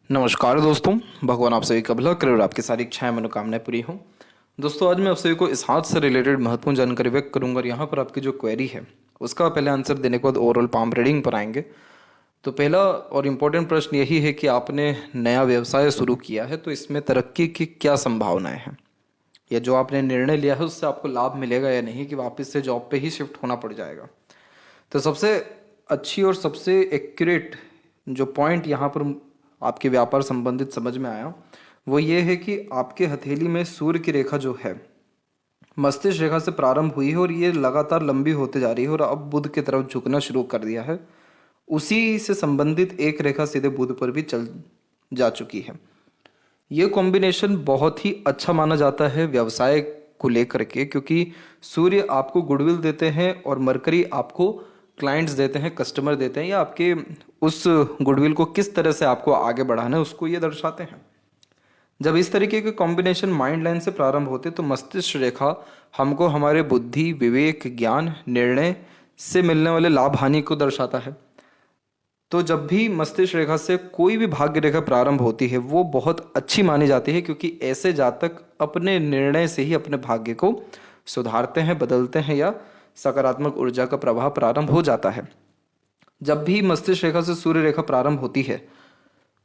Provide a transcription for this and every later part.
नमस्कार दोस्तों, भगवान आप सभी का भला करे और आपकी सारी इच्छाएं मनोकामनाएं पूरी हों। दोस्तों, आज मैं आप सभी को इस हाथ से रिलेटेड महत्वपूर्ण जानकारी व्यक्त करूंगा और यहाँ पर आपकी जो क्वेरी है उसका पहले आंसर देने के बाद ओवरऑल पाम रीडिंग पर आएंगे। तो पहला और इम्पोर्टेंट प्रश्न यही है कि आपने नया व्यवसाय शुरू किया है तो इसमें तरक्की की क्या संभावनाएं हैं, या जो आपने निर्णय लिया है उससे आपको लाभ मिलेगा या नहीं, कि वापस से जॉब पे ही शिफ्ट होना पड़ जाएगा। तो सबसे अच्छी और सबसे एक्यूरेट जो पॉइंट यहाँ पर आपके व्यापार संबंधित समझ में आया वो ये है कि आपके हथेली में सूर्य की रेखा जो है मस्तिष्क रेखा से प्रारंभ हुई है और ये लगातार लंबी होते जा रही है और अब बुध की तरफ झुकना शुरू कर दिया है। उसी से संबंधित एक रेखा सीधे बुध पर भी चल जा चुकी है। ये कॉम्बिनेशन बहुत ही अच्छा माना जाता है व्यवसाय को लेकर के, क्योंकि सूर्य आपको गुडविल देते हैं और मरकरी आपको क्लाइंट्स देते हैं, कस्टमर देते हैं, या आपके उस गुडविल को किस तरह से आपको आगे बढ़ाना है उसको ये दर्शाते हैं। जब इस तरीके के कॉम्बिनेशन माइंड लाइन से प्रारंभ होते तो मस्तिष्क रेखा हमको हमारे बुद्धि, विवेक, ज्ञान, निर्णय से मिलने वाले लाभ हानि को दर्शाता है। तो जब भी मस्तिष्क रेखा से कोई भी भाग्य रेखा प्रारंभ होती है वो बहुत अच्छी मानी जाती है, क्योंकि ऐसे जातक अपने निर्णय से ही अपने भाग्य को सुधारते हैं, बदलते हैं, या सकारात्मक ऊर्जा का प्रवाह प्रारंभ हो जाता है। जब भी मस्तिष्क रेखा से सूर्य रेखा प्रारंभ होती है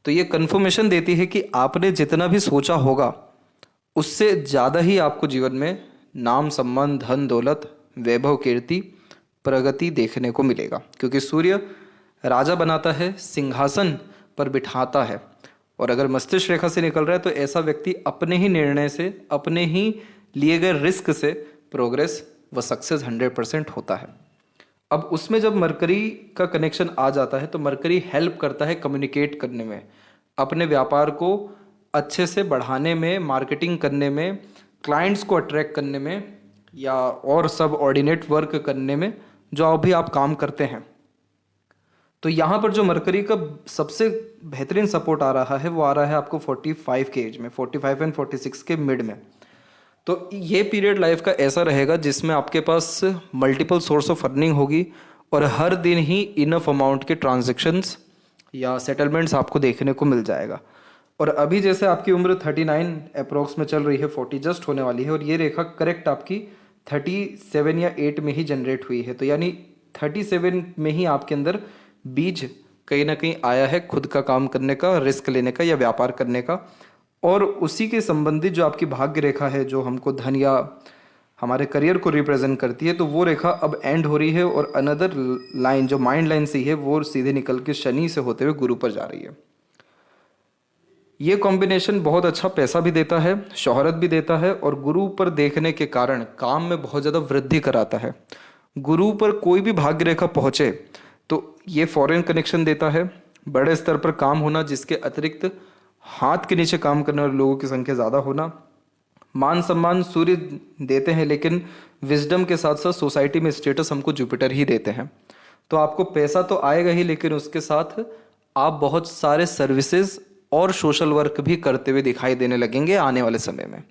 तो ये कन्फर्मेशन देती है कि आपने जितना भी सोचा होगा उससे ज़्यादा ही आपको जीवन में नाम, सम्मान, धन, दौलत, वैभव, कीर्ति, प्रगति देखने को मिलेगा, क्योंकि सूर्य राजा बनाता है, सिंहासन पर बिठाता है। और अगर मस्तिष्क रेखा से निकल रहा है तो ऐसा व्यक्ति अपने ही निर्णय से, अपने ही लिए गए रिस्क से प्रोग्रेस व सक्सेस 100% होता है। अब उसमें जब मरकरी का कनेक्शन आ जाता है तो मरकरी हेल्प करता है कम्युनिकेट करने में, अपने व्यापार को अच्छे से बढ़ाने में, मार्केटिंग करने में, क्लाइंट्स को अट्रैक्ट करने में, या और सब ऑर्डिनेट वर्क करने में जो अभी आप काम करते हैं। तो यहाँ पर जो मरकरी का सबसे बेहतरीन सपोर्ट आ रहा है वो आ रहा है आपको 45 के एज में, 45 एंड 46 के मिड में। तो ये पीरियड लाइफ का ऐसा रहेगा जिसमें आपके पास मल्टीपल सोर्स ऑफ अर्निंग होगी और हर दिन ही इनफ अमाउंट के ट्रांजैक्शंस या सेटलमेंट्स आपको देखने को मिल जाएगा। और अभी जैसे आपकी उम्र 39 अप्रोक्स में चल रही है, 40 जस्ट होने वाली है, और ये रेखा करेक्ट आपकी 37 या 8 में ही जनरेट हुई है। तो यानी 37 में ही आपके अंदर बीज कहीं ना कहीं आया है खुद का काम करने का, रिस्क लेने का, या व्यापार करने का। और उसी के संबंधित जो आपकी भाग्य रेखा है जो हमको धन या हमारे करियर को रिप्रेजेंट करती है, तो वो रेखा अब एंड हो रही है और अनदर लाइन जो माइंड लाइन से है वो सीधे निकल के शनि से होते हुए गुरु पर जा रही है। ये कॉम्बिनेशन बहुत अच्छा पैसा भी देता है, शोहरत भी देता है, और गुरु पर देखने के कारण काम में बहुत ज़्यादा वृद्धि कराता है। गुरु पर कोई भी भाग्य रेखा पहुँचे तो ये फॉरेन कनेक्शन देता है, बड़े स्तर पर काम होना, जिसके अतिरिक्त हाथ के नीचे काम करने वाले लोगों की संख्या ज़्यादा होना, मान सम्मान सूर्य देते हैं, लेकिन विजडम के साथ साथ सोसाइटी में स्टेटस हमको जुपिटर ही देते हैं। तो आपको पैसा तो आएगा ही, लेकिन उसके साथ आप बहुत सारे सर्विसेज और सोशल वर्क भी करते हुए दिखाई देने लगेंगे आने वाले समय में।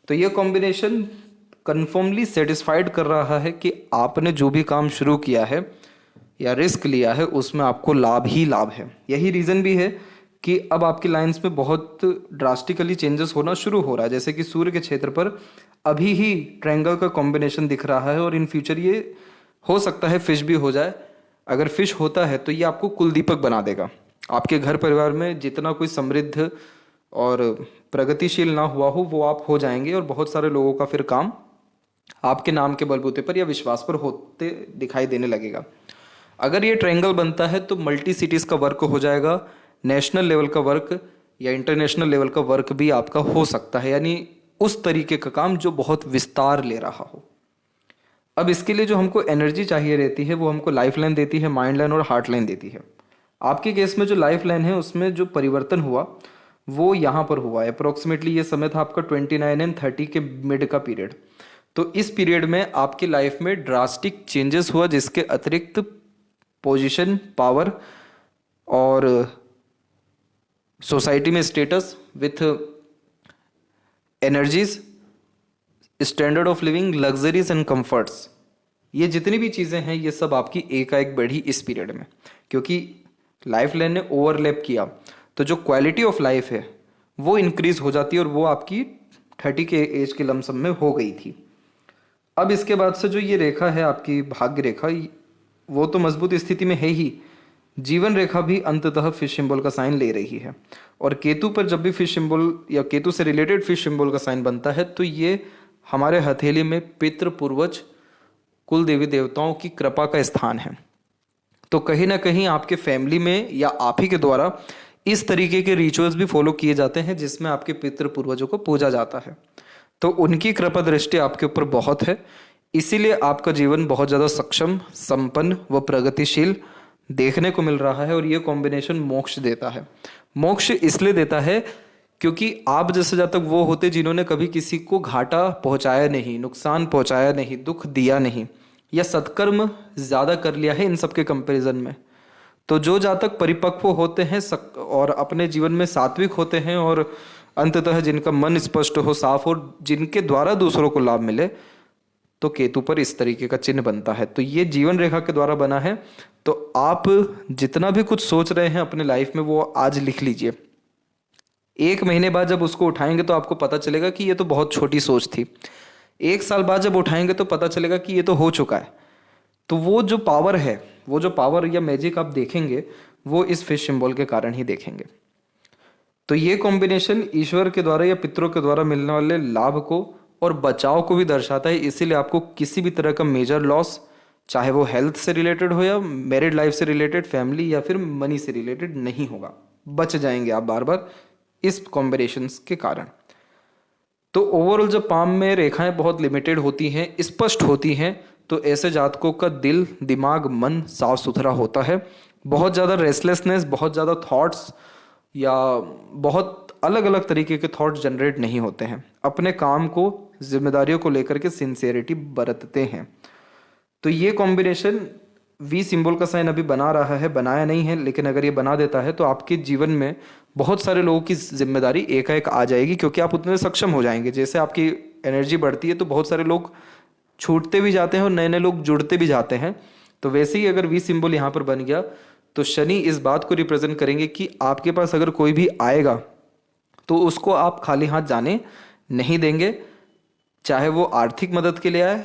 तो ये कॉम्बिनेशन कन्फर्मली सेटिस्फाइड कर रहा है कि आपने जो भी काम शुरू किया है या रिस्क लिया है उसमें आपको लाभ ही लाभ है। यही रीज़न भी है कि अब आपकी लाइंस में बहुत ड्रास्टिकली चेंजेस होना शुरू हो रहा है। जैसे कि सूर्य के क्षेत्र पर अभी ही ट्रायंगल का कॉम्बिनेशन दिख रहा है और इन फ्यूचर ये हो सकता है फिश भी हो जाए। अगर फिश होता है तो ये आपको कुलदीपक बना देगा। आपके घर परिवार में जितना कोई समृद्ध और प्रगतिशील ना हुआ हो वो आप हो जाएंगे, और बहुत सारे लोगों का फिर काम आपके नाम के बलबूते पर या विश्वास पर होते दिखाई देने लगेगा। अगर ये ट्रायंगल बनता है तो मल्टी सिटीज़ का वर्क हो जाएगा, नेशनल लेवल का वर्क या इंटरनेशनल लेवल का वर्क भी आपका हो सकता है, यानी उस तरीके का काम जो बहुत विस्तार ले रहा हो। अब इसके लिए जो हमको एनर्जी चाहिए रहती है वो हमको लाइफ लाइन देती है, माइंड लाइन और हार्ट लाइन देती है। आपके केस में जो लाइफ लाइन है उसमें जो परिवर्तन हुआ वो यहाँ पर हुआ है। अप्रोक्सीमेटली ये समय था आपका 29 एंड 30 के मिड का पीरियड। तो इस पीरियड में आपकी लाइफ में ड्रास्टिक चेंजेस हुआ, जिसके अतिरिक्त पोजीशन, पावर और सोसाइटी में status with energies, standard of living, luxuries and comforts, ये जितनी भी चीज़ें हैं ये सब आपकी एकाएक बढ़ी इस पीरियड में, क्योंकि लाइफ लाइन ने ओवरलैप किया। तो जो क्वालिटी ऑफ लाइफ है वो इंक्रीज हो जाती है और वो आपकी 30 के एज के लमसम में हो गई थी। अब इसके बाद से जो ये रेखा है आपकी भाग्य रेखा, वो तो मजबूत स्थिति में है ही, जीवन रेखा भी अंततः फिश सिंबल का साइन ले रही है। और केतु पर जब भी फिश सिंबल या केतु से रिलेटेड फिश सिंबल का साइन बनता है तो ये हमारे हथेली में पितृ पूर्वज कुल देवी देवताओं की कृपा का स्थान है। तो कहीं ना कहीं आपके फैमिली में या आप ही के द्वारा इस तरीके के रिचुअल्स भी फॉलो किए जाते हैं जिसमें आपके पितृ पूर्वजों को पूजा जाता है। तो उनकी कृपा दृष्टि आपके ऊपर बहुत है, इसीलिए आपका जीवन बहुत ज़्यादा सक्षम, संपन्न व प्रगतिशील देखने को मिल रहा है। और ये कॉम्बिनेशन मोक्ष देता है। मोक्ष इसलिए देता है क्योंकि आप जैसे जातक वो होते जिन्होंने कभी किसी को घाटा पहुंचाया नहीं, नुकसान पहुंचाया नहीं, दुख दिया नहीं, या सत्कर्म ज़्यादा कर लिया है इन सब के कंपेरिजन में। तो जो जातक परिपक्व होते हैं और अपने जीवन में सात्विक होते हैं और अंततः जिनका मन स्पष्ट हो, साफ हो, जिनके द्वारा दूसरों को लाभ मिले, तो केतु पर इस तरीके का चिन्ह बनता है। तो ये जीवन रेखा के द्वारा बना है। तो आप जितना भी कुछ सोच रहे हैं अपने लाइफ में वो आज लिख लीजिए। 1 महीने बाद जब उसको उठाएंगे तो आपको पता चलेगा कि ये तो बहुत छोटी सोच थी। 1 साल बाद जब उठाएंगे तो पता चलेगा कि ये तो हो चुका है। तो वो जो पावर है, वो जो पावर या मैजिक आप देखेंगे वो इस फिश सिंबल के कारण ही देखेंगे। तो ये कॉम्बिनेशन ईश्वर के द्वारा या पितरों के द्वारा मिलने वाले लाभ को और बचाव को भी दर्शाता है। इसीलिए आपको किसी भी तरह का मेजर लॉस, चाहे वो हेल्थ से रिलेटेड हो या मैरिड लाइफ से रिलेटेड, फैमिली या फिर मनी से रिलेटेड, नहीं होगा। बच जाएंगे आप बार बार इस कॉम्बिनेशंस के कारण। तो ओवरऑल जब पाम में रेखाएं बहुत लिमिटेड होती हैं, स्पष्ट होती हैं, तो ऐसे जातकों का दिल, दिमाग, मन साफ सुथरा होता है। बहुत ज़्यादा रेस्टलेसनेस, बहुत ज़्यादा थॉट्स या बहुत अलग अलग तरीके के थॉट्स जनरेट नहीं होते हैं। अपने काम को, जिम्मेदारियों को लेकर के सिंसियरिटी बरतते हैं। तो ये कॉम्बिनेशन वी सिंबल का साइन अभी बना रहा है, बनाया नहीं है, लेकिन अगर ये बना देता है तो आपके जीवन में बहुत सारे लोगों की जिम्मेदारी एकाएक आ जाएगी, क्योंकि आप उतने सक्षम हो जाएंगे। जैसे आपकी एनर्जी बढ़ती है तो बहुत सारे लोग छूटते भी जाते हैं और नए नए लोग जुड़ते भी जाते हैं। तो वैसे ही अगर वी सिंबल यहाँ पर बन गया तो शनि इस बात को रिप्रेजेंट करेंगे कि आपके पास अगर कोई भी आएगा तो उसको आप खाली हाथ जाने नहीं देंगे, चाहे वो आर्थिक मदद के लिए आए,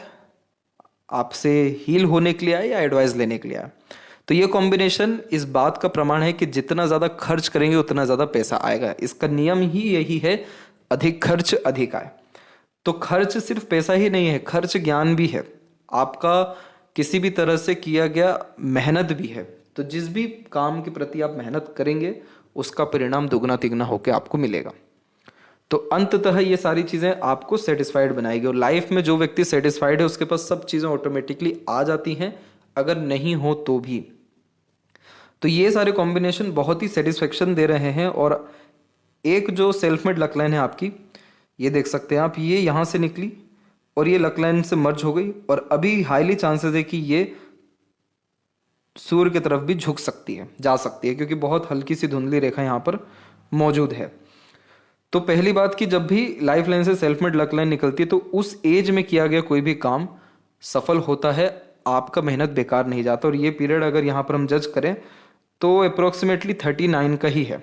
आपसे हील होने के लिए आए या एडवाइस लेने के लिए आए। तो ये कॉम्बिनेशन इस बात का प्रमाण है कि जितना ज़्यादा खर्च करेंगे उतना ज़्यादा पैसा आएगा। इसका नियम ही यही है, अधिक खर्च अधिक आय। तो खर्च सिर्फ पैसा ही नहीं है, खर्च ज्ञान भी है, आपका किसी भी तरह से किया गया मेहनत भी है। तो जिस भी काम के प्रति आप मेहनत करेंगे उसका परिणाम दुगना तिगना होकर आपको मिलेगा। तो अंततः ये सारी चीज़ें आपको सेटिस्फाइड बनाएगी। और लाइफ में जो व्यक्ति सेटिस्फाइड है उसके पास सब चीज़ें ऑटोमेटिकली आ जाती हैं, अगर नहीं हो तो भी। तो ये सारे कॉम्बिनेशन बहुत ही सेटिस्फेक्शन दे रहे हैं। और एक जो सेल्फ मेड लक लाइन है आपकी, ये देख सकते हैं आप, ये यहाँ से निकली और ये लक लाइन से मर्ज हो गई, और अभी हाईली चांसेस है कि ये सूर्य की तरफ भी झुक सकती है, जा सकती है, क्योंकि बहुत हल्की सी धुंधली रेखा यहाँ पर मौजूद है। तो पहली बात कि जब भी लाइफ लाइन से सेल्फ मेड लक लाइन निकलती है तो उस एज में किया गया कोई भी काम सफल होता है, आपका मेहनत बेकार नहीं जाता। और ये पीरियड अगर यहाँ पर हम जज करें तो अप्रोक्सीमेटली 39 का ही है,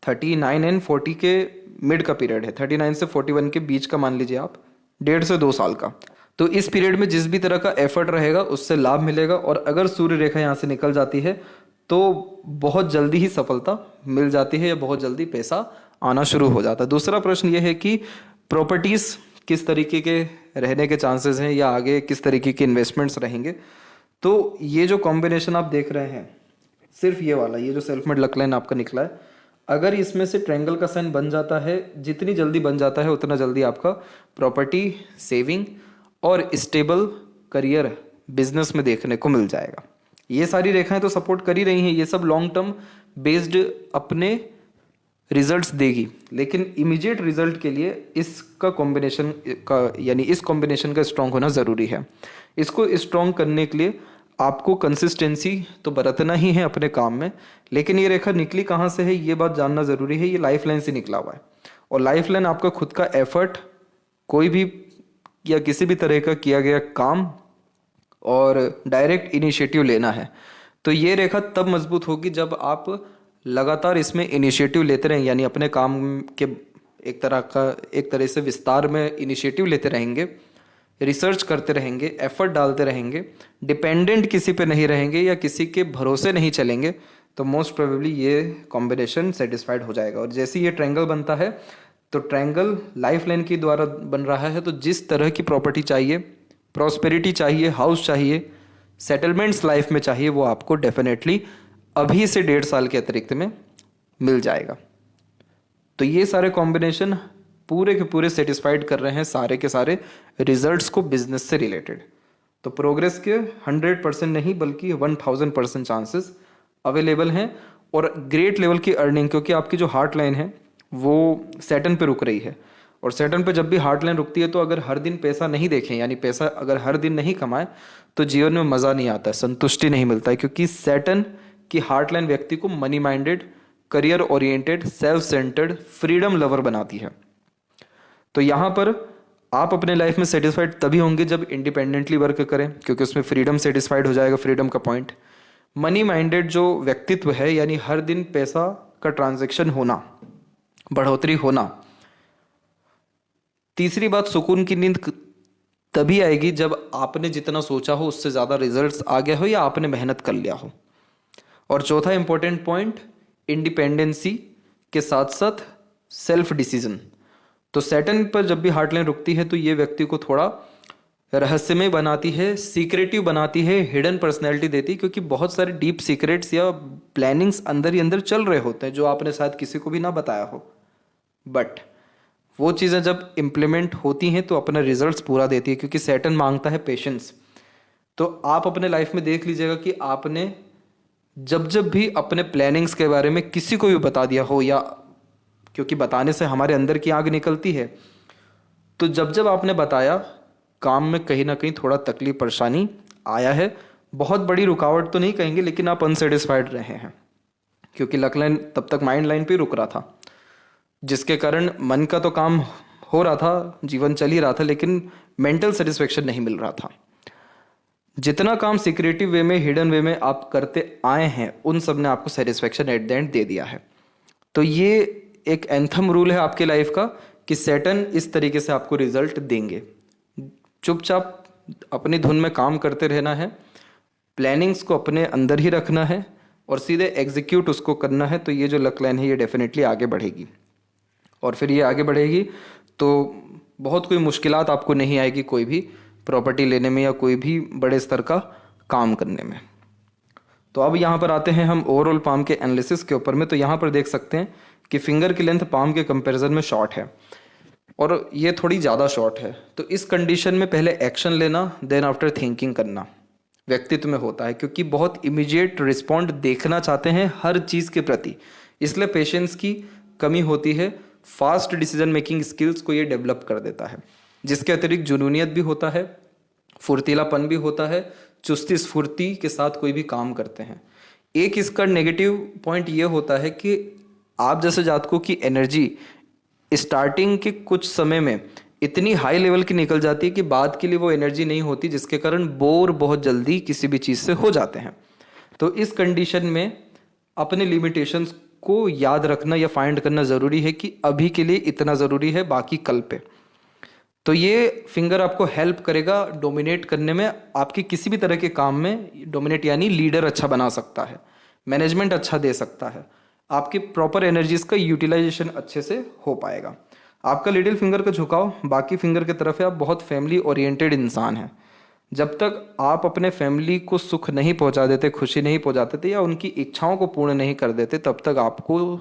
39 एंड 40 के मिड का पीरियड है। 39 से 41 के बीच का मान लीजिए आप, 1.5 से 2 साल का। तो इस पीरियड में जिस भी तरह का एफर्ट रहेगा उससे लाभ मिलेगा। और अगर सूर्य रेखा यहाँ से निकल जाती है तो बहुत जल्दी ही सफलता मिल जाती है या बहुत जल्दी पैसा आना शुरू हो जाता है। दूसरा प्रश्न ये है कि प्रॉपर्टीज किस तरीके के रहने के चांसेस हैं या आगे किस तरीके के इन्वेस्टमेंट्स रहेंगे। तो ये जो कॉम्बिनेशन आप देख रहे हैं, सिर्फ ये वाला, ये जो सेल्फ मेड लक लाइन आपका निकला है, अगर इसमें से ट्रायंगल का साइन बन जाता है, जितनी जल्दी बन जाता है उतना जल्दी आपका प्रॉपर्टी, सेविंग और स्टेबल करियर बिजनेस में देखने को मिल जाएगा। ये सारी रेखाएं तो सपोर्ट कर ही रही हैं, ये सब लॉन्ग टर्म बेस्ड अपने रिजल्ट्स देगी, लेकिन इमीडिएट रिजल्ट के लिए इसका कॉम्बिनेशन का, यानी इस कॉम्बिनेशन का स्ट्रॉन्ग होना ज़रूरी है। इसको स्ट्रॉन्ग करने के लिए आपको कंसिस्टेंसी तो बरतना ही है अपने काम में, लेकिन ये रेखा निकली कहाँ से है ये बात जानना ज़रूरी है। ये लाइफ लाइन से निकला हुआ है, और लाइफ लाइन आपका खुद का एफर्ट, कोई भी या किसी भी तरह का किया गया काम और डायरेक्ट इनिशिएटिव लेना है। तो ये रेखा तब मजबूत होगी जब आप लगातार इसमें इनिशिएटिव लेते रहें, यानी अपने काम के एक तरह से विस्तार में इनिशिएटिव लेते रहेंगे, रिसर्च करते रहेंगे, एफर्ट डालते रहेंगे, डिपेंडेंट किसी पे नहीं रहेंगे या किसी के भरोसे नहीं चलेंगे, तो मोस्ट प्रोबेबली ये कॉम्बिनेशन सेटिस्फाइड हो जाएगा। और जैसे ये ट्रायंगल बनता है तो ट्रायंगल लाइफ लाइन के द्वारा बन रहा है, तो जिस तरह की प्रॉपर्टी चाहिए, प्रॉस्पेरिटी चाहिए, हाउस चाहिए, सेटलमेंट्स लाइफ में चाहिए, वो आपको डेफिनेटली अभी से 1.5 साल के अतिरिक्त में मिल जाएगा। तो ये सारे कॉम्बिनेशन पूरे के पूरे सेटिस्फाइड कर रहे हैं सारे के सारे रिजल्ट्स को बिजनेस से रिलेटेड। तो प्रोग्रेस के 100% नहीं बल्कि 1000% चांसेस अवेलेबल हैं, और ग्रेट लेवल की अर्निंग, क्योंकि आपकी जो हार्ट लाइन है वो सैटर्न पे रुक रही है, और सैटर्न पे जब भी हार्ट लाइन रुकती है तो अगर हर दिन पैसा नहीं देखें, यानी पैसा अगर हर दिन नहीं कमाए, तो जीवन में मज़ा नहीं आता है, संतुष्टि नहीं मिलता है, क्योंकि सैटर्न की हार्ट लाइन व्यक्ति को money minded, career oriented, self centred, freedom lover बनाती है। तो यहाँ पर आप अपने लाइफ में सेटिस्फाइड तभी होंगे जब इंडिपेंडेंटली वर्क करें, क्योंकि उसमें फ्रीडम सेटिस्फाइड हो जाएगा, फ्रीडम का पॉइंट। मनी माइंडेड जो व्यक्तित्व है, यानी हर दिन पैसा का ट्रांजैक्शन होना, बढ़ोतरी होना। तीसरी बात, सुकून की नींद तभी आएगी जब आपने जितना सोचा हो उससे ज़्यादा रिजल्ट्स आ गया हो या आपने मेहनत कर लिया हो। और चौथा इंपॉर्टेंट पॉइंट, इंडिपेंडेंसी के साथ साथ सेल्फ डिसीजन। तो सैटर्न पर जब भी हार्ट लाइन रुकती है तो ये व्यक्ति को थोड़ा रहस्यमय बनाती है, सीक्रेटिव बनाती है, हिडन पर्सनैलिटी देती है, क्योंकि बहुत सारे डीप सीक्रेट्स या प्लानिंग्स अंदर ही अंदर चल रहे होते हैं जो आपने शायद किसी को भी ना बताया हो, बट वो चीज़ें जब इम्प्लीमेंट होती हैं तो अपना रिजल्ट्स पूरा देती है, क्योंकि सैटर्न मांगता है पेशेंस। तो आप अपने लाइफ में देख लीजिएगा कि आपने जब जब भी अपने प्लानिंग्स के बारे में किसी को भी बता दिया हो, या क्योंकि बताने से हमारे अंदर की आग निकलती है, तो जब जब आपने बताया, काम में कहीं ना कहीं थोड़ा तकलीफ परेशानी आया है। बहुत बड़ी रुकावट तो नहीं कहेंगे, लेकिन आप अनसेटिस्फाइड रहे हैं, क्योंकि लक लाइन तब तक माइंड लाइन पे रुक रहा था, जिसके कारण मन का तो काम हो रहा था, जीवन चल ही रहा था, लेकिन मेंटल सेटिस्फेक्शन नहीं मिल रहा था। जितना काम सीक्रेटिव वे में, हिडन वे में आप करते आए हैं, उन सब ने आपको satisfaction at the and they दिया है। तो ये एक एंथम रूल है आपके लाइफ का कि सैटर्न इस तरीके से आपको रिजल्ट देंगे। चुपचाप अपनी धुन में काम करते रहना है, प्लानिंग्स को अपने अंदर ही रखना है और सीधे एग्जीक्यूट उसको करना है। तो ये जो लक लाइन है ये डेफिनेटली आगे बढ़ेगी, और फिर ये आगे बढ़ेगी तो बहुत कोई मुश्किलात आपको नहीं आएगी कोई भी प्रॉपर्टी लेने में या कोई भी बड़े स्तर का काम करने में। तो अब यहाँ पर आते हैं हम ओवरऑल पाम के एनालिसिस के ऊपर में। तो यहाँ पर देख सकते हैं कि फिंगर की लेंथ पाम के कंपैरिजन में शॉर्ट है और ये थोड़ी ज़्यादा शॉर्ट है। तो इस कंडीशन में पहले एक्शन लेना, देन आफ्टर थिंकिंग करना व्यक्तित्व में होता है, क्योंकि बहुत इमीडिएट रिस्पॉन्ड देखना चाहते हैं हर चीज़ के प्रति, इसलिए पेशेंस की कमी होती है। फास्ट डिसीजन मेकिंग स्किल्स को ये डेवलप कर देता है, जिसके अतिरिक्त जुनूनियत भी होता है, फुर्तीलापन भी होता है, चुस्ती स्फूर्ति के साथ कोई भी काम करते हैं। एक इसका नेगेटिव पॉइंट ये होता है कि आप जैसे जातकों की एनर्जी स्टार्टिंग के कुछ समय में इतनी हाई लेवल की निकल जाती है कि बाद के लिए वो एनर्जी नहीं होती, जिसके कारण बोर बहुत जल्दी किसी भी चीज़ से हो जाते हैं। तो इस कंडीशन में अपने लिमिटेशंस को याद रखना या फाइंड करना ज़रूरी है कि अभी के लिए इतना ज़रूरी है, बाकी कल पे। तो ये फिंगर आपको हेल्प करेगा डोमिनेट करने में, आपके किसी भी तरह के काम में डोमिनेट यानी लीडर अच्छा बना सकता है, मैनेजमेंट अच्छा दे सकता है, आपकी प्रॉपर एनर्जीज का यूटिलाइजेशन अच्छे से हो पाएगा। आपका लिटिल फिंगर का झुकाव बाकी फिंगर की तरफ है, आप बहुत फैमिली ओरिएंटेड इंसान हैं। जब तक आप अपने फैमिली को सुख नहीं पहुंचा देते, खुशी नहीं पहुंचाते थे या उनकी इच्छाओं को पूर्ण नहीं कर देते, तब तक आपको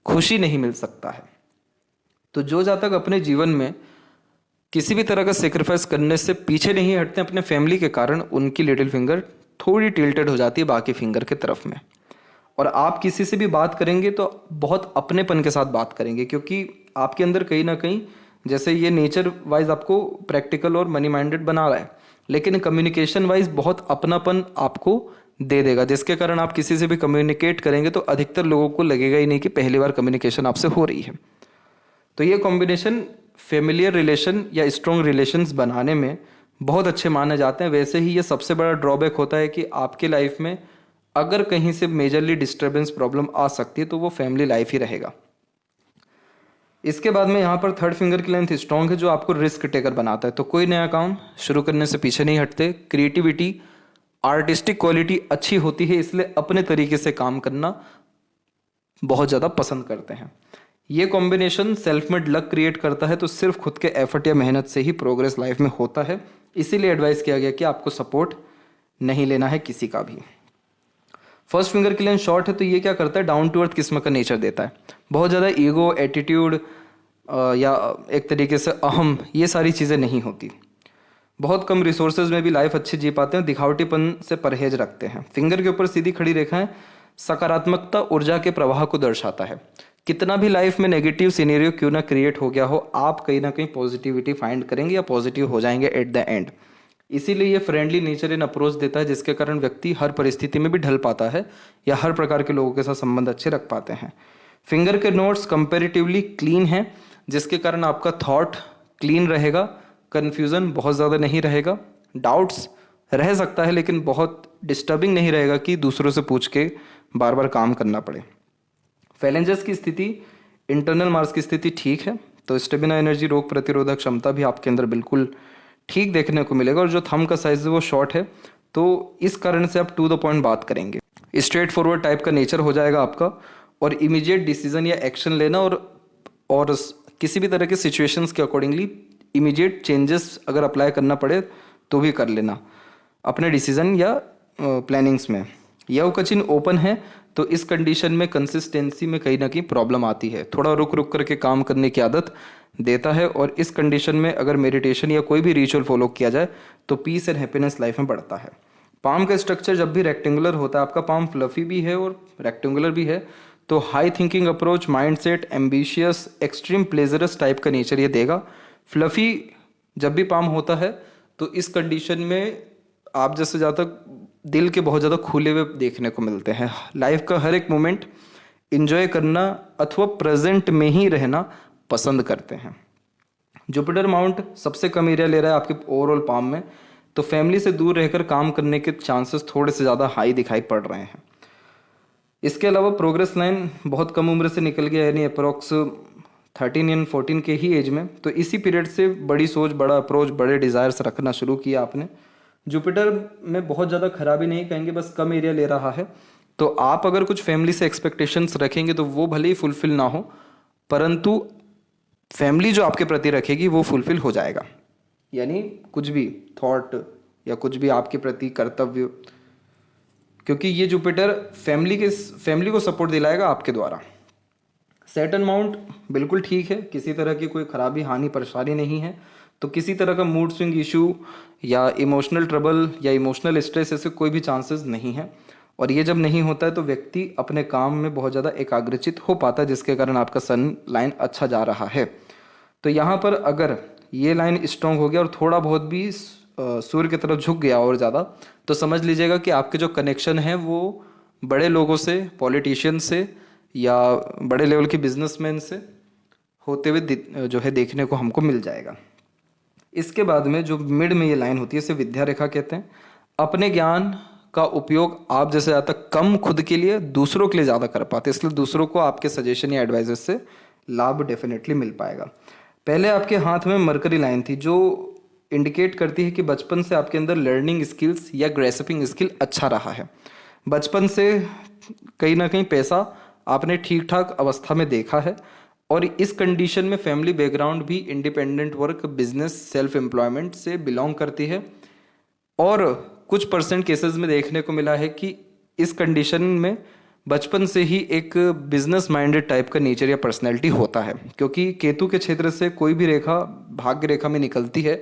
खुशी नहीं मिल सकता है। तो जो जब तक अपने जीवन में किसी भी तरह का सेक्रीफाइस करने से पीछे नहीं हटते अपने फैमिली के कारण, उनकी लिटिल फिंगर थोड़ी टिल्टेड हो जाती है बाकी फिंगर के तरफ में। और आप किसी से भी बात करेंगे तो बहुत अपनेपन के साथ बात करेंगे, क्योंकि आपके अंदर कहीं ना कहीं जैसे ये नेचर वाइज आपको प्रैक्टिकल और मनी माइंडेड बना रहा है, लेकिन कम्युनिकेशन वाइज बहुत अपनापन आपको दे देगा, जिसके कारण आप किसी से भी कम्युनिकेट करेंगे तो अधिकतर लोगों को लगेगा ही नहीं कि पहली बार कम्युनिकेशन आपसे हो रही है। तो ये कॉम्बिनेशन फेमिलियर रिलेशन या स्ट्रॉन्ग रिलेशंस बनाने में बहुत अच्छे माने जाते हैं। वैसे ही ये सबसे बड़ा ड्रॉबैक होता है कि आपके लाइफ में अगर कहीं से मेजरली डिस्टर्बेंस प्रॉब्लम आ सकती है तो वो फैमिली लाइफ ही रहेगा। इसके बाद में यहाँ पर थर्ड फिंगर की लेंथ स्ट्रांग है, जो आपको रिस्क टेकर बनाता है। तो कोई नया काम शुरू करने से पीछे नहीं हटते। क्रिएटिविटी, आर्टिस्टिक क्वालिटी अच्छी होती है, इसलिए अपने तरीके से काम करना बहुत ज़्यादा पसंद करते हैं। ये combination self made luck create करता है, तो सिर्फ खुद के एफर्ट या मेहनत से ही प्रोग्रेस लाइफ में होता है। इसीलिए एडवाइस किया गया कि आपको सपोर्ट नहीं लेना है किसी का भी। फर्स्ट फिंगर की लेंथ शॉर्ट है, तो ये क्या करता है, डाउन टू अर्थ किस्म का नेचर देता है। बहुत ज़्यादा ईगो, एटीट्यूड या एक तरीके से अहम, ये सारी चीज़ें नहीं होती। बहुत कम रिसोर्सेज में भी लाइफ अच्छी जी पाते हैं, दिखावटीपन से परहेज रखते हैं। फिंगर के ऊपर सीधी खड़ी रेखाएं सकारात्मकता, ऊर्जा के प्रवाह को दर्शाता है। कितना भी लाइफ में नेगेटिव सिनेरियो क्यों ना क्रिएट हो गया हो, आप कहीं ना कहीं पॉजिटिविटी फाइंड करेंगे या पॉजिटिव हो जाएंगे एट द एंड। इसीलिए ये फ्रेंडली नेचर इन अप्रोच देता है, जिसके कारण व्यक्ति हर परिस्थिति में भी ढल पाता है या हर प्रकार के लोगों के साथ संबंध अच्छे रख पाते हैं। फिंगर के नोट्स कंपेरेटिवली क्लीन हैं, जिसके कारण आपका थॉट क्लीन रहेगा, कन्फ्यूज़न बहुत ज़्यादा नहीं रहेगा, डाउट्स रह सकता है लेकिन बहुत डिस्टर्बिंग नहीं रहेगा कि दूसरों से पूछ के बार बार काम करना पड़े। फैलेंजेस की स्थिति, इंटरनल मार्स की स्थिति ठीक है, तो स्टेमिना, एनर्जी, रोग प्रतिरोधक क्षमता भी आपके अंदर बिल्कुल ठीक देखने को मिलेगा। और जो थंब का साइज है वो शॉर्ट है, तो इस कारण से आप टू द पॉइंट बात करेंगे। स्ट्रेट फॉरवर्ड टाइप का नेचर हो जाएगा आपका, और इमीडिएट डिसीजन या एक्शन लेना और किसी भी तरह के सिचुएशंस के अकॉर्डिंगली इमीडिएट चेंजेस अगर अप्लाई करना पड़े तो भी कर लेना अपने डिसीजन या प्लानिंग्स में। यह कचिन ओपन है, तो इस कंडीशन में कंसिस्टेंसी में कहीं ना कहीं प्रॉब्लम आती है, थोड़ा रुक रुक करके काम करने की आदत देता है। और इस कंडीशन में अगर मेडिटेशन या कोई भी रिचुअल फॉलो किया जाए तो पीस एंड हैप्पीनेस लाइफ में बढ़ता है। पाम का स्ट्रक्चर जब भी रेक्टेंगुलर होता है, आपका पाम फ्लफी भी है और रेक्टेंगुलर भी है, तो high thinking approach, mindset, ambitious, extreme pleasurous type का नेचर ये देगा। फ्लफी जब भी पाम होता है तो इस कंडीशन में आप जैसे ज़्यादा दिल के बहुत ज़्यादा खुले हुए देखने को मिलते हैं। लाइफ का हर एक मोमेंट इंजॉय करना अथवा प्रेजेंट में ही रहना पसंद करते हैं। जुपिटर माउंट सबसे कम एरिया ले रहा है आपके ओवरऑल पाम में, तो फैमिली से दूर रहकर काम करने के चांसेस थोड़े से ज़्यादा हाई दिखाई पड़ रहे हैं। इसके अलावा प्रोग्रेस लाइन बहुत कम उम्र से निकल गया, यानी अप्रोक्स 13 या 14 के ही एज में, तो इसी पीरियड से बड़ी सोच, बड़ा अप्रोच, बड़े डिज़ायर्स रखना शुरू किया आपने। जुपिटर में बहुत ज़्यादा खराबी नहीं कहेंगे, बस कम एरिया ले रहा है, तो आप अगर कुछ फैमिली से एक्सपेक्टेशंस रखेंगे तो वो भले ही फुलफिल ना हो, परंतु फैमिली जो आपके प्रति रखेगी वो फुलफिल हो जाएगा। यानी कुछ भी थॉट या कुछ भी आपके प्रति कर्तव्य, क्योंकि ये जुपिटर फैमिली को सपोर्ट दिलाएगा आपके द्वारा। सैटर्न माउंट बिल्कुल ठीक है, किसी तरह की कोई खराबी, हानि, परेशानी नहीं है, तो किसी तरह का मूड स्विंग इशू या इमोशनल ट्रबल या इमोशनल स्ट्रेस, ऐसे कोई भी चांसेस नहीं है। और ये जब नहीं होता है तो व्यक्ति अपने काम में बहुत ज़्यादा एकाग्रचित हो पाता है, जिसके कारण आपका सन लाइन अच्छा जा रहा है। तो यहाँ पर अगर ये लाइन स्ट्रॉन्ग हो गया और थोड़ा बहुत भी सूर्य की तरफ झुक गया और ज़्यादा, तो समझ लीजिएगा कि आपके जो कनेक्शन है वो बड़े लोगों से, पॉलिटिशियन से या बड़े लेवल के बिजनेसमैन से होते हुए जो है देखने को हमको मिल जाएगा। इसके बाद में जो मिड में ये लाइन होती है, इसे विद्या रेखा कहते हैं। अपने ज्ञान का उपयोग आप जैसे ज़्यादा कम खुद के लिए, दूसरों के लिए ज़्यादा कर पाते, इसलिए दूसरों को आपके सजेशन या एडवाइस से लाभ डेफिनेटली मिल पाएगा। पहले आपके हाथ में मरकरी लाइन थी, जो इंडिकेट करती है कि बचपन से आपके अंदर लर्निंग स्किल्स या ग्रेस्पिंग स्किल अच्छा रहा है। बचपन से कहीं ना कहीं पैसा आपने ठीक ठाक अवस्था में देखा है, और इस कंडीशन में फैमिली बैकग्राउंड भी independent work, business, self employment से बिलोंग करती है। और कुछ परसेंट केसेस में देखने को मिला है कि इस कंडीशन में बचपन से ही एक बिजनेस माइंडेड टाइप का नेचर या पर्सनैलिटी होता है, क्योंकि केतु के क्षेत्र से कोई भी रेखा भाग्य रेखा में निकलती है,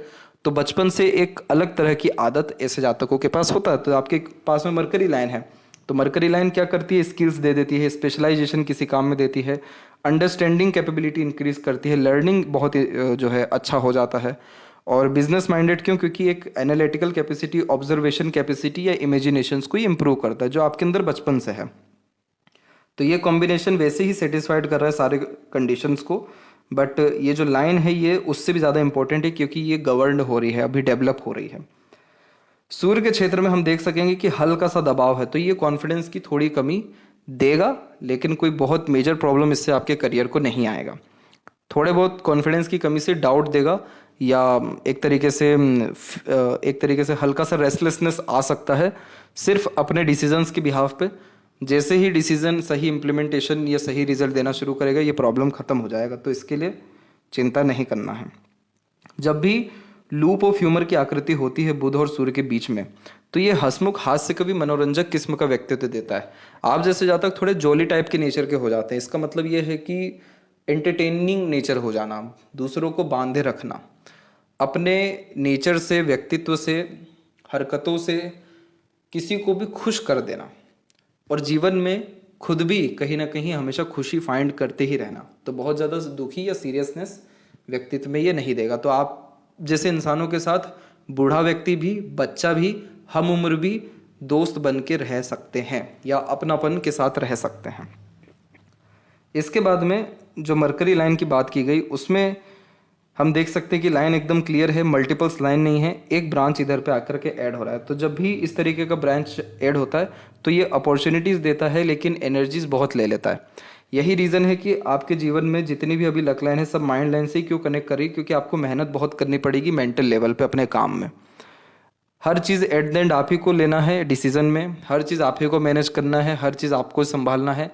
तो बचपन से एक अलग तरह की आदत ऐसे जातकों के पास होता है। तो आपके पास में मरकरी लाइन है, तो मरकरी लाइन क्या करती है, स्किल्स दे देती है, स्पेशलाइजेशन किसी काम में देती है, अंडरस्टैंडिंग कैपेबिलिटी इंक्रीज करती है, लर्निंग बहुत जो है अच्छा हो जाता है। और बिजनेस माइंडेड क्यों, क्योंकि एक एनालिटिकल कैपेसिटी, ऑब्जर्वेशन कैपेसिटी या इमेजिनेशंस को इम्प्रूव करता है, जो आपके अंदर बचपन से है। तो ये कॉम्बिनेशन वैसे ही सेटिस्फाइड कर रहा है सारे कंडीशंस को, बट ये जो लाइन है ये उससे भी ज़्यादा इंपॉर्टेंट है, क्योंकि ये गवर्न हो रही है, अभी डेवलप हो रही है। सूर्य के क्षेत्र में हम देख सकेंगे कि हल्का सा दबाव है, तो ये कॉन्फिडेंस की थोड़ी कमी देगा, लेकिन कोई बहुत मेजर प्रॉब्लम इससे आपके करियर को नहीं आएगा। थोड़े बहुत कॉन्फिडेंस की कमी से डाउट देगा, या एक तरीके से हल्का सा रेस्टलेसनेस आ सकता है सिर्फ अपने डिसीजंस के बिहाफ पे। जैसे ही डिसीजन सही इम्प्लीमेंटेशन या सही रिजल्ट देना शुरू करेगा, ये प्रॉब्लम खत्म हो जाएगा, तो इसके लिए चिंता नहीं करना है। जब भी लूप ऑफ ह्यूमर की आकृति होती है बुध और सूर्य के बीच में, तो ये हंसमुख हास्य कवि मनोरंजक किस्म का व्यक्तित्व देता है। आप जैसे जातक थोड़े जॉली टाइप के नेचर के हो जाते हैं। इसका मतलब ये है कि एंटरटेनिंग नेचर हो जाना, दूसरों को बांधे रखना, अपने नेचर से, व्यक्तित्व से, हरकतों से किसी को भी खुश कर देना, और जीवन में खुद भी कहीं ना कहीं हमेशा खुशी फाइंड करते ही रहना। तो बहुत ज़्यादा दुखी या सीरियसनेस व्यक्तित्व में ये नहीं देगा। तो आप जैसे इंसानों के साथ बूढ़ा व्यक्ति भी, बच्चा भी, हम उम्र भी दोस्त बन के रह सकते हैं, या अपनापन के साथ रह सकते हैं। इसके बाद में जो मरकरी लाइन की बात की गई, उसमें हम देख सकते हैं कि लाइन एकदम क्लियर है, मल्टीपल्स लाइन नहीं है, एक ब्रांच इधर पे आकर के ऐड हो रहा है। तो जब भी इस तरीके का ब्रांच ऐड होता है तो ये अपॉर्चुनिटीज़ देता है, लेकिन एनर्जीज बहुत ले लेता है। यही रीज़न है कि आपके जीवन में जितनी भी अभी लक लाइन है, सब माइंड लाइन से ही क्यों कनेक्ट करी, क्योंकि आपको मेहनत बहुत करनी पड़ेगी मेंटल लेवल पे अपने काम में। हर चीज़ एट द एंड आप ही को लेना है डिसीजन में, हर चीज़ आप ही को मैनेज करना है, हर चीज़ आपको संभालना है।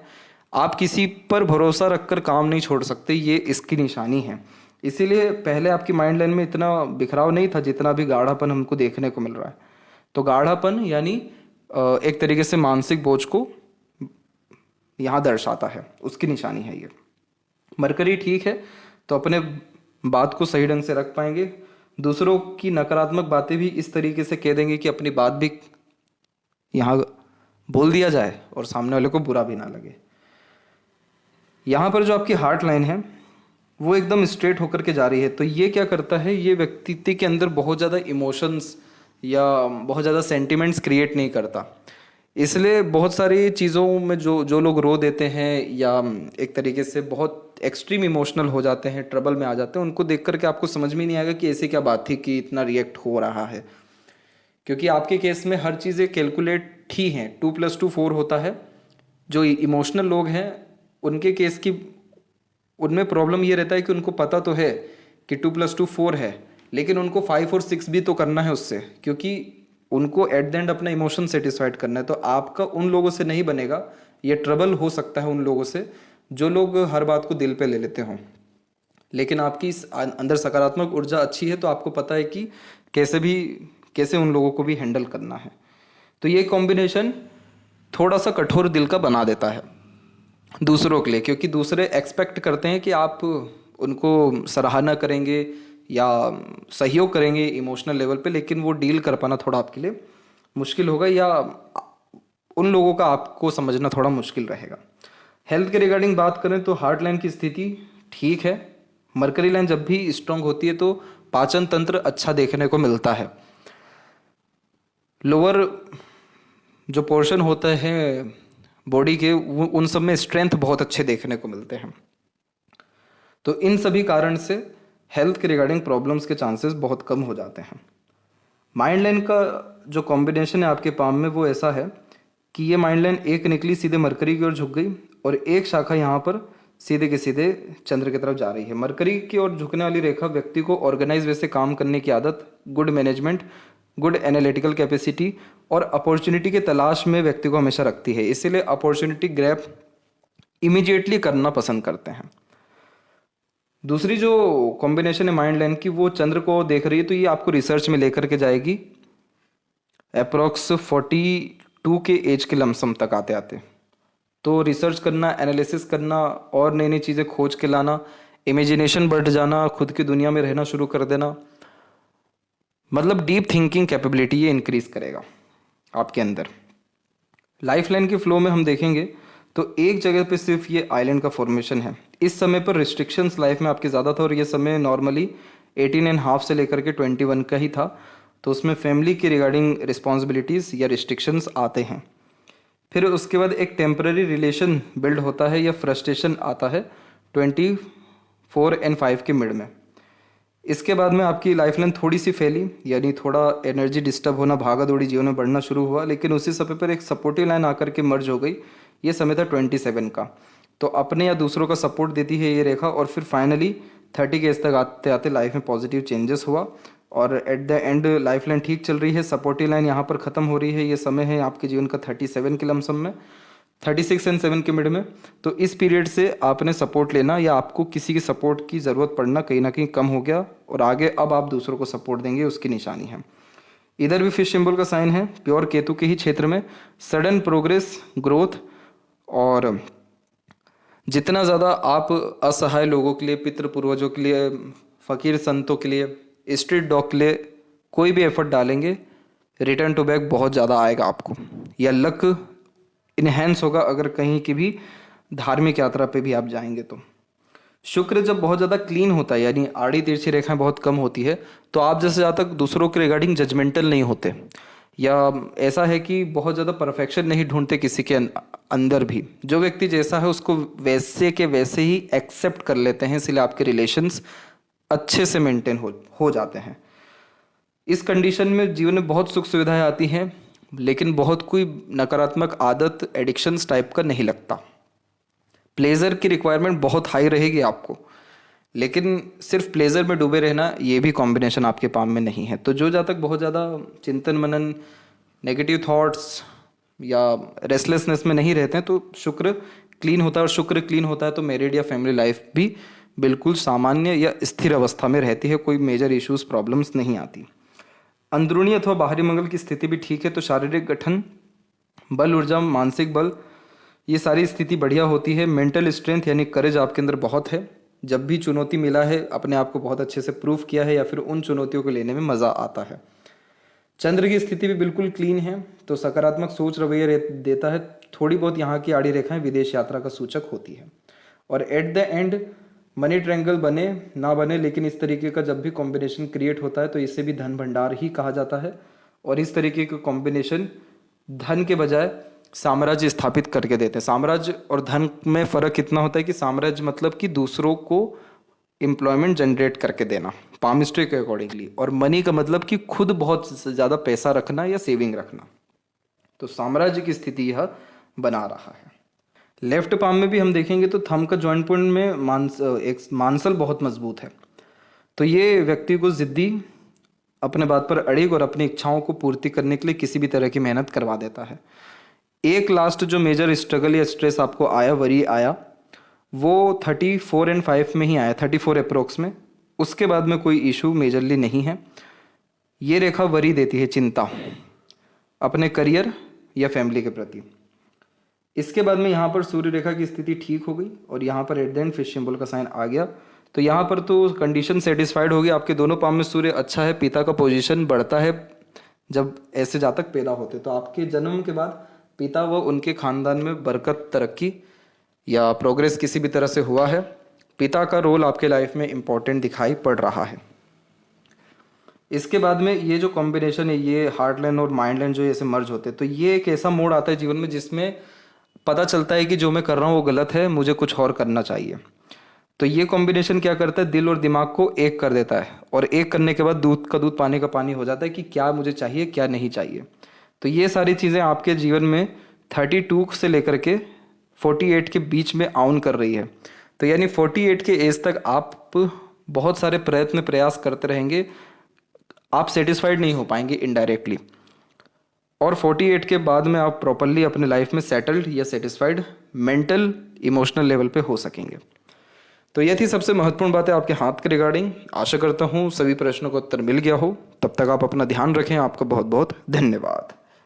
आप किसी पर भरोसा रखकर काम नहीं छोड़ सकते, ये इसकी निशानी है। इसीलिए पहले आपकी माइंड लाइन में इतना बिखराव नहीं था जितना भी गाढ़ापन हमको देखने को मिल रहा है। तो गाढ़ापन यानी एक तरीके से मानसिक बोझ को यहाँ दर्शाता है, उसकी निशानी है ये। मरकरी ठीक है तो अपने बात को सही ढंग से रख पाएंगे, दूसरों की नकारात्मक बातें भी इस तरीके से कह देंगे कि अपनी बात भी यहाँ बोल दिया जाए और सामने वाले को बुरा भी ना लगे। यहाँ पर जो आपकी हार्ट लाइन है वो एकदम स्ट्रेट होकर के जा रही है, तो ये क्या करता है, ये व्यक्तित्व के अंदर बहुत ज़्यादा इमोशंस या बहुत ज़्यादा सेंटिमेंट्स क्रिएट नहीं करता। इसलिए बहुत सारी चीज़ों में जो लोग रो देते हैं या एक तरीके से बहुत एक्सट्रीम इमोशनल हो जाते हैं, ट्रबल में आ जाते हैं, उनको देख करके आपको समझ में नहीं आएगा कि ऐसी क्या बात थी कि इतना रिएक्ट हो रहा है। क्योंकि आपके केस में हर चीज़ें कैलकुलेट ही हैं, 2+2 4 होता है। जो इमोशनल लोग हैं उनके केस की उनमें प्रॉब्लम ये रहता है कि उनको पता तो है कि 2+2 4 है, लेकिन उनको 5 और 6 भी तो करना है उससे, क्योंकि उनको एट द एंड अपना इमोशन सेटिस्फाइड करना है। तो आपका उन लोगों से नहीं बनेगा, ये ट्रबल हो सकता है उन लोगों से जो लोग हर बात को दिल पे ले लेते हों। लेकिन आपकी इस अंदर सकारात्मक ऊर्जा अच्छी है तो आपको पता है कि कैसे उन लोगों को भी हैंडल करना है। तो ये कॉम्बिनेशन थोड़ा सा कठोर दिल का बना देता है दूसरों के लिए, क्योंकि दूसरे एक्सपेक्ट करते हैं कि आप उनको सराहना करेंगे या सहयोग करेंगे इमोशनल लेवल पे, लेकिन वो डील कर पाना थोड़ा आपके लिए मुश्किल होगा, या उन लोगों का आपको समझना थोड़ा मुश्किल रहेगा। हेल्थ के रिगार्डिंग बात करें तो हार्ट लाइन की स्थिति ठीक है। मरकरी लाइन जब भी स्ट्रांग होती है तो पाचन तंत्र अच्छा देखने को मिलता है। लोअर जो पोर्शन होता है बॉडी के, उन सब में स्ट्रेंथ बहुत अच्छे देखने को मिलते हैं। तो इन सभी कारण से हेल्थ के रिगार्डिंग प्रॉब्लम्स के चांसेस बहुत कम हो जाते हैं। माइंड लाइन का जो कॉम्बिनेशन है आपके पाम में वो ऐसा है कि ये माइंड लाइन एक निकली सीधे मरकरी की ओर झुक गई और एक शाखा यहाँ पर सीधे के सीधे चंद्र की तरफ जा रही है। मरकरी की ओर झुकने वाली रेखा व्यक्ति को ऑर्गेनाइज वे से काम करने की आदत, good management, good analytical capacity और अपॉर्चुनिटी के तलाश में व्यक्ति को हमेशा रखती है। इसीलिए अपॉर्चुनिटी ग्रैब इमीडिएटली करना पसंद करते हैं। दूसरी जो कॉम्बिनेशन है माइंड लाइन की वो चंद्र को देख रही है, तो ये आपको रिसर्च में लेकर के जाएगी अप्रोक्स 42 के एज के लमसम तक आते आते। तो रिसर्च करना, एनालिसिस करना और नई नई चीज़ें खोज के लाना, इमेजिनेशन बढ़ जाना, खुद की दुनिया में रहना शुरू कर देना, मतलब डीप थिंकिंग कैपेबिलिटी ये इंक्रीज करेगा आपके अंदर। लाइफ लाइन के फ्लो में हम देखेंगे तो एक जगह पे सिर्फ ये आइलैंड का फॉर्मेशन है। इस समय पर रिस्ट्रिक्शंस लाइफ में आपके ज़्यादा था और ये समय नॉर्मली 18.5 से लेकर के 21 का ही था। तो उसमें फैमिली के रिगार्डिंग रिस्पॉन्सिबिलिटीज़ या रिस्ट्रिक्शंस आते हैं। फिर उसके बाद एक टेम्पररी रिलेशन बिल्ड होता है या फ्रस्ट्रेशन आता है 24 और 5 के मिड में। इसके बाद में आपकी लाइफ लाइन थोड़ी सी फैली, यानी थोड़ा एनर्जी डिस्टर्ब होना, भागा दौड़ी जीवन में बढ़ना शुरू हुआ, लेकिन उसी समय पर एक सपोर्टिव लाइन आकर के मर्ज हो गई। ये समय था 27 का। तो अपने या दूसरों का सपोर्ट देती है ये रेखा, और फिर फाइनली 30 के एज तक आते आते लाइफ में पॉजिटिव चेंजेस हुआ, और at the end life line ठीक चल रही है। सपोर्टिव लाइन यहाँ पर ख़त्म हो रही है। ये समय है आपके जीवन का 37 के लमसम में, 36 एंड 7 के मिड में। तो इस पीरियड से आपने सपोर्ट लेना या आपको किसी की सपोर्ट की ज़रूरत पड़ना कहीं ना कहीं कम हो गया, और आगे अब आप दूसरों को सपोर्ट देंगे, उसकी निशानी है। इधर भी फिश सिंबल का साइन है, प्योर केतु के ही क्षेत्र में। सडन प्रोग्रेस, ग्रोथ, और जितना ज़्यादा आप असहाय लोगों के लिए, पितृ पूर्वजों के लिए, फ़कीर संतों के लिए, स्ट्रीट डॉग के लिए कोई भी एफर्ट डालेंगे, रिटर्न टू बैक बहुत ज़्यादा आएगा आपको, या लक इन्हेंस होगा अगर कहीं की भी धार्मिक यात्रा पे भी आप जाएंगे तो। शुक्र जब बहुत ज़्यादा क्लीन होता है, यानी आड़ी तिरछी रेखाएं बहुत कम होती है, तो आप जैसे ज़्यादा तक दूसरों के रिगार्डिंग जजमेंटल नहीं होते, या ऐसा है कि बहुत ज़्यादा परफेक्शन नहीं ढूंढते किसी के अंदर भी। जो व्यक्ति जैसा है उसको वैसे के वैसे ही एक्सेप्ट कर लेते हैं, इसलिए आपके रिलेशंस अच्छे से मेंटेन हो जाते हैं। इस कंडीशन में जीवन में बहुत सुख सुविधाएं आती हैं, लेकिन बहुत कोई नकारात्मक आदत, एडिक्शंस टाइप का नहीं लगता। प्लेजर की रिक्वायरमेंट बहुत हाई रहेगी आपको, लेकिन सिर्फ प्लेजर में डूबे रहना ये भी कॉम्बिनेशन आपके पाम में नहीं है। तो जो जहाँ तक बहुत ज़्यादा चिंतन मनन, नेगेटिव थॉट्स या रेस्टलेसनेस में नहीं रहते हैं, तो शुक्र क्लीन होता है, और शुक्र क्लीन होता है तो मैरिड या फैमिली लाइफ भी बिल्कुल सामान्य या स्थिर अवस्था में रहती है, कोई मेजर इश्यूज प्रॉब्लम्स नहीं आती। अंदरूनी अथवा बाहरी मंगल की स्थिति भी ठीक है, तो शारीरिक गठन, बल, ऊर्जा, मानसिक बल, ये सारी स्थिति बढ़िया होती है। मेंटल स्ट्रेंथ यानी करेज आपके अंदर बहुत है। जब भी चुनौती मिला है अपने आप को बहुत अच्छे से प्रूव किया है, या फिर उन चुनौतियों को लेने में मज़ा आता है। चंद्र की स्थिति भी बिल्कुल क्लीन है, तो सकारात्मक सोच रवैया देता है। थोड़ी बहुत यहाँ की आड़ी रेखाएं विदेश यात्रा का सूचक होती है। और at the end money triangle बने ना बने, लेकिन इस तरीके का जब भी कॉम्बिनेशन क्रिएट होता है तो इसे भी धन भंडार ही कहा जाता है। और इस तरीके का कॉम्बिनेशन धन के बजाय साम्राज्य स्थापित करके देते हैं। साम्राज्य और धन में फ़र्क कितना होता है कि साम्राज्य मतलब कि दूसरों को एम्प्लॉयमेंट जनरेट करके देना पाम हिस्ट्री के अकॉर्डिंगली, और मनी का मतलब कि खुद बहुत ज़्यादा पैसा रखना या सेविंग रखना। तो साम्राज्य की स्थिति यह बना रहा है। लेफ्ट पाम में भी हम देखेंगे तो थंब का जॉइंट पॉइंट में एक मांसल बहुत मजबूत है, तो ये व्यक्ति को जिद्दी, अपने बात पर अड़िग और अपनी इच्छाओं को पूर्ति करने के लिए किसी भी तरह की मेहनत करवा देता है। एक लास्ट जो मेजर स्ट्रगल या स्ट्रेस आपको आया, वरी आया, वो 34 एंड 5 में ही आया, 34 अप्रोक्स में। उसके बाद में कोई इशू मेजरली नहीं है। ये रेखा वरी देती है चिंता अपने करियर या फैमिली के प्रति। इसके बाद में यहाँ पर सूर्य रेखा की स्थिति ठीक हो गई, और यहाँ पर at the end fish symbol का साइन आ गया। तो यहाँ पर तो कंडीशन सेटिस्फाइड होगी। आपके दोनों पाम में सूर्य अच्छा है, पिता का पोजीशन बढ़ता है जब ऐसे जातक पैदा होते, तो आपके जन्म के बाद पिता व उनके खानदान में बरकत, तरक्की या प्रोग्रेस किसी भी तरह से हुआ है। पिता का रोल आपके लाइफ में इम्पोर्टेंट दिखाई पड़ रहा है। इसके बाद में ये जो कॉम्बिनेशन है, ये हार्ट लाइन और माइंड लाइन जो ऐसे मर्ज होते हैं, तो ये एक ऐसा मोड़ आता है जीवन में जिसमें पता चलता है कि जो मैं कर रहा हूँ वो गलत है, मुझे कुछ और करना चाहिए। तो ये कॉम्बिनेशन क्या करता है, दिल और दिमाग को एक कर देता है, और एक करने के बाद दूध का दूध पानी का पानी हो जाता है कि क्या मुझे चाहिए क्या नहीं चाहिए। तो ये सारी चीज़ें आपके जीवन में 32 से लेकर के 48 के बीच में आउन कर रही है। तो यानी 48 के एज तक आप बहुत सारे प्रयत्न प्रयास करते रहेंगे, आप सेटिस्फाइड नहीं हो पाएंगे इनडायरेक्टली, और 48 के बाद में आप प्रॉपरली अपने लाइफ में सेटल्ड या सेटिस्फाइड मेंटल इमोशनल लेवल पे हो सकेंगे। तो ये थी सबसे महत्वपूर्ण बात है आपके हाथ के रिगार्डिंग। आशा करता हूँ सभी प्रश्नों का उत्तर मिल गया हो। तब तक आप अपना ध्यान रखें। आपका बहुत बहुत धन्यवाद।